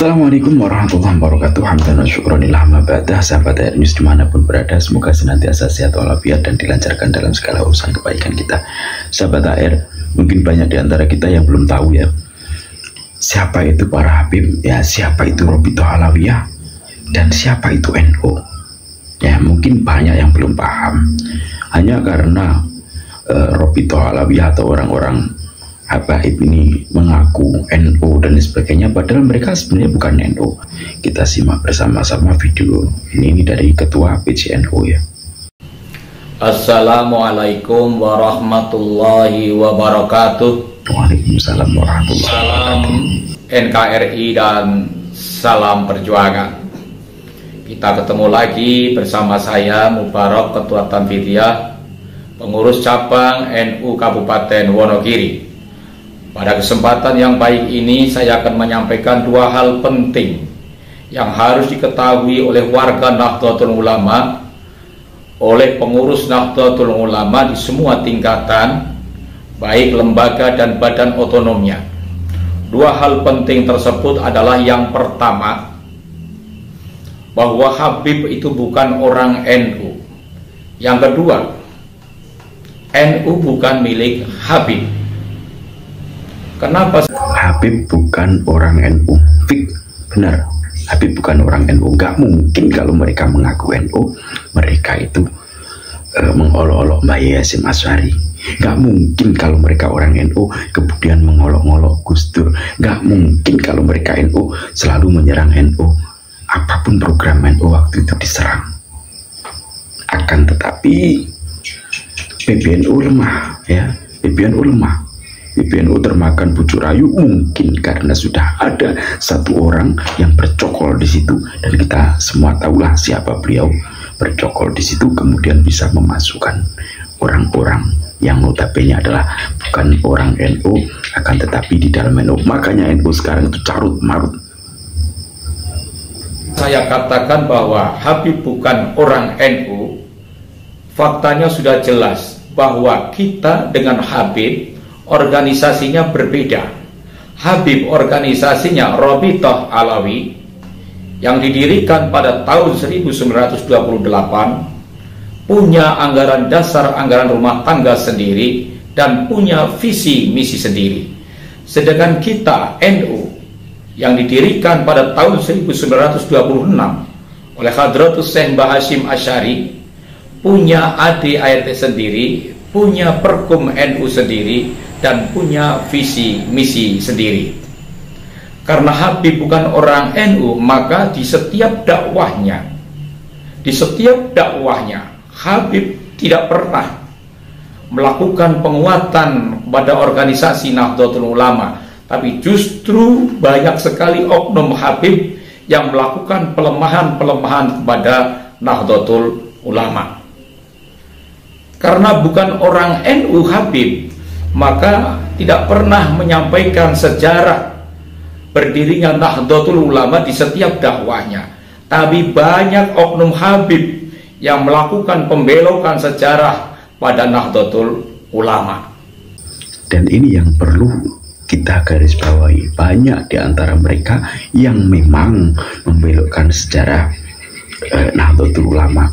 Assalamualaikum warahmatullahi wabarakatuh. Hamdan wa syukronillah ma ba'dah. Sahabat Air News dimanapun berada, semoga senantiasa sehat walafiat dan dilancarkan dalam segala urusan kebaikan kita. Sahabat Air, mungkin banyak di antara kita yang belum tahu ya, siapa itu para Habib, ya siapa itu Robitoh Alawiyah, dan siapa itu NU. Ya mungkin banyak yang belum paham, hanya karena Robitoh Alawiyah atau orang-orang Habaib ini mengaku NU dan sebagainya, padahal mereka sebenarnya bukan NU. Kita simak bersama-sama video ini dari ketua PCNU ya. Assalamualaikum warahmatullahi wabarakatuh. Waalaikumsalam warahmatullahi wabarakatuh. NKRI dan salam perjuangan. Kita ketemu lagi bersama saya Mubarak, Ketua Tanfidiyah, pengurus cabang NU Kabupaten Wonogiri. Pada kesempatan yang baik ini saya akan menyampaikan dua hal penting yang harus diketahui oleh warga Nahdlatul Ulama, oleh pengurus Nahdlatul Ulama di semua tingkatan, baik lembaga dan badan otonomnya. Dua hal penting tersebut adalah yang pertama, bahwa Habib itu bukan orang NU. Yang kedua, NU bukan milik Habib. Kenapa? Habib bukan orang NU. Fik, benar. Habib bukan orang NU. Gak mungkin kalau mereka mengaku NU, mereka itu mengolok-olok Mbak Yasim Asyari. Gak mungkin kalau mereka orang NU kemudian mengolok-olok Gus Dur. Gak mungkin kalau mereka NU selalu menyerang NU. Apapun program NU waktu itu diserang. Akan tetapi PBNU lemah ya. PBNU lemah. PBNU termakan bujuk rayu mungkin karena sudah ada satu orang yang bercokol di situ, dan kita semua tahulah siapa beliau. Bercokol di situ kemudian bisa memasukkan orang-orang yang notabene adalah bukan orang NU, akan tetapi di dalam NU. Makanya NU sekarang itu carut marut. Saya katakan bahwa Habib bukan orang NU. Faktanya sudah jelas bahwa kita dengan Habib organisasinya berbeda. Habib organisasinya Robitoh Alawi yang didirikan pada tahun 1928, punya anggaran dasar, anggaran rumah tangga sendiri, dan punya visi misi sendiri. Sedangkan kita NU yang didirikan pada tahun 1926 oleh Hadratus Syekh Mbah Hasyim Asy'ari, punya ADART sendiri, punya Perkum NU sendiri, dan punya visi misi sendiri. Karena Habib bukan orang NU, maka di setiap dakwahnya Habib tidak pernah melakukan penguatan pada organisasi Nahdlatul Ulama, tapi justru banyak sekali oknum Habib yang melakukan pelemahan-pelemahan kepada Nahdlatul Ulama. Karena bukan orang NU Habib, maka tidak pernah menyampaikan sejarah berdirinya Nahdlatul Ulama di setiap dakwahnya. Tapi banyak oknum Habib yang melakukan pembelokan sejarah pada Nahdlatul Ulama. Dan ini yang perlu kita garis bawahi. Banyak di antara mereka yang memang membelokkan sejarah Nahdlatul Ulama.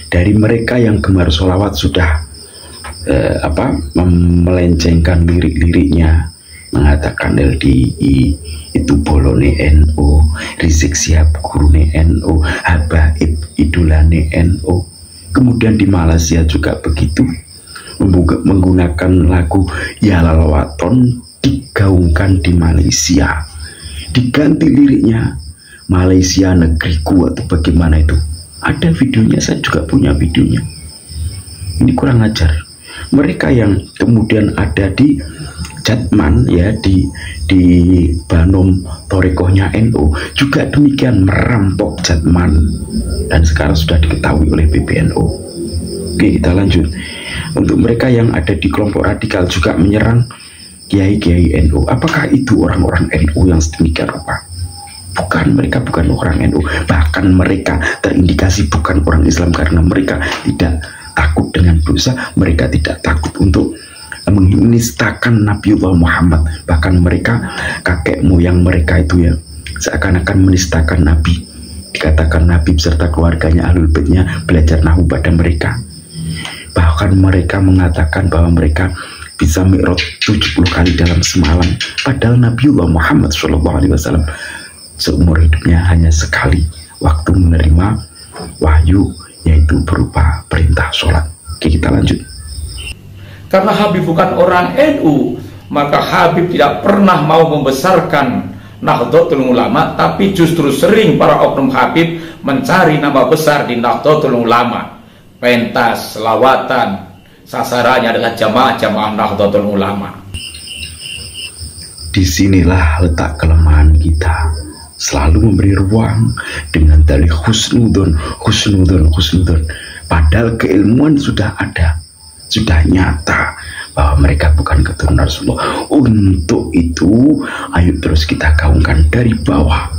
Dari mereka yang gemar sholawat sudah melencengkan lirik-liriknya, mengatakan LDI itu bolone NU, Rizik Syihab gurune NU, Habaib idolane NU. Kemudian di Malaysia juga begitu, menggunakan lagu Ya Lalwaton digaungkan di Malaysia, diganti liriknya Malaysia negeriku atau bagaimana itu. Ada videonya, saya juga punya videonya. Ini kurang ajar. Mereka yang kemudian ada di Jatman ya, di Banom Torekohnya NU juga demikian merampok Jatman, dan sekarang sudah diketahui oleh PBNU. Oke, kita lanjut. Untuk mereka yang ada di kelompok radikal juga menyerang kiai-kiai NU. Apakah itu orang-orang NU yang sedemikian rupa? Bukan, mereka bukan orang NU. Bahkan mereka terindikasi bukan orang Islam karena mereka tidak takut dengan dosa, mereka tidak takut untuk menistakan Nabiullah Muhammad. Bahkan mereka, kakek moyang mereka itu ya, seakan-akan menistakan Nabi. Dikatakan Nabi beserta keluarganya Ahlul Baitnya belajar nahwu pada mereka. Bahkan mereka mengatakan bahwa mereka bisa mi'raj 70 kali dalam semalam. Padahal Nabiullah Muhammad SAW seumur hidupnya hanya sekali waktu menerima wahyu, yaitu berupa perintah sholat. Oke, kita lanjut. Karena Habib bukan orang NU, maka Habib tidak pernah mau membesarkan Nahdlatul Ulama, tapi justru sering para oknum Habib mencari nama besar di Nahdlatul Ulama. Pentas, selawatan, sasarannya adalah jamaah-jamaah Nahdlatul Ulama. Disinilah letak kelemahan kita, selalu memberi ruang dengan dalih husnudon. Padahal keilmuan sudah ada, sudah nyata bahwa mereka bukan keturunan Rasulullah. Untuk itu, ayo terus kita gaungkan dari bawah,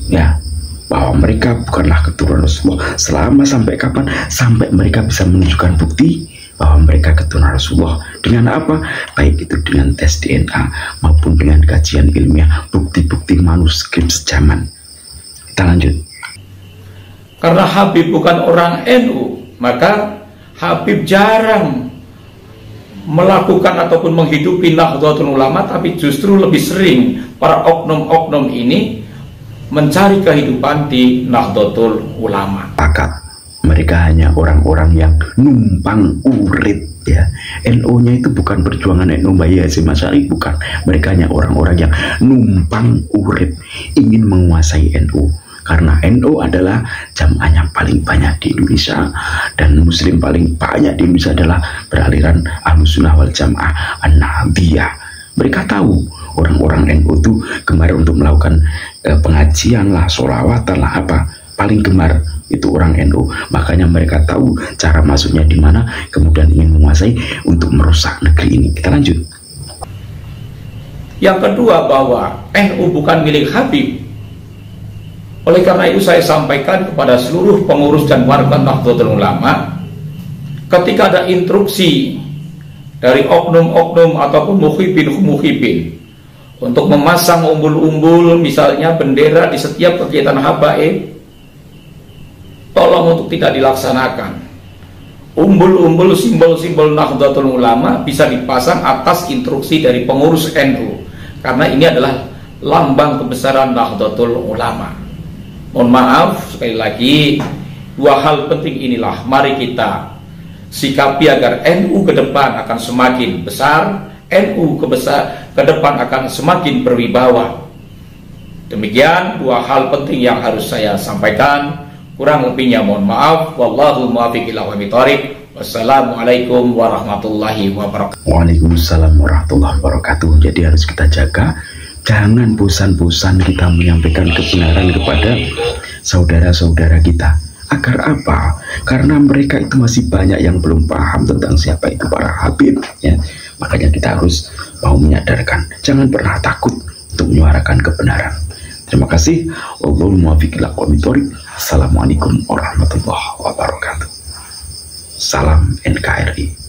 ya, bahwa mereka bukanlah keturunan Rasulullah. Selama sampai kapan? Sampai mereka bisa menunjukkan bukti bahwa mereka keturunan Rasulullah. Dengan apa? Baik itu dengan tes DNA maupun dengan kajian ilmiah, bukti-bukti manuskrip sejaman. Kita lanjut. Karena Habib bukan orang NU, maka Habib jarang melakukan ataupun menghidupi Nahdlatul Ulama, tapi justru lebih sering para oknum-oknum ini mencari kehidupan di Nahdlatul Ulama. Pakat, mereka hanya orang-orang yang numpang urip, ya. NU-nya itu bukan perjuangan NU Mbah Hasyim Asy'ari, bukan. Mereka hanya orang-orang yang numpang urip, ingin menguasai NU. Karena NU adalah jamaahnya paling banyak di Indonesia, dan muslim paling banyak di Indonesia adalah beraliran Ahlussunnah wal Jamaah An-Nahdliyah. Mereka tahu orang-orang NU itu gemar untuk melakukan pengajian lah, sholawatan lah, apa, paling gemar itu orang NU. Makanya mereka tahu cara masuknya di mana, kemudian ingin menguasai untuk merusak negeri ini. Kita lanjut. Yang kedua, bahwa NU bukan milik Habib. Oleh karena itu saya sampaikan kepada seluruh pengurus dan warga Nahdlatul Ulama, ketika ada instruksi dari oknum-oknum ataupun muhibin untuk memasang umbul-umbul, misalnya bendera di setiap kegiatan habaib, tolong untuk tidak dilaksanakan. Umbul-umbul, simbol-simbol Nahdlatul Ulama bisa dipasang atas instruksi dari pengurus NU, karena ini adalah lambang kebesaran Nahdlatul Ulama. Mohon maaf, sekali lagi, dua hal penting inilah mari kita sikapi agar NU ke depan akan semakin besar, NU ke depan akan semakin berwibawa. Demikian dua hal penting yang harus saya sampaikan. Kurang lebihnya mohon maaf. Wallahu muwaffiq ila aqwamit thoriq. Wassalamualaikum warahmatullahi wabarakatuh. Waalaikumsalam warahmatullahi wabarakatuh. Jadi harus kita jaga, jangan bosan-bosan kita menyampaikan kebenaran kepada saudara-saudara kita. Agar apa? Karena mereka itu masih banyak yang belum paham tentang siapa itu para Habib, ya. Makanya kita harus mau menyadarkan. Jangan pernah takut untuk menyuarakan kebenaran. Terima kasih. Wallahu muwaffiq ila aqwamit thoriq. Assalamualaikum warahmatullahi wabarakatuh. Salam NKRI.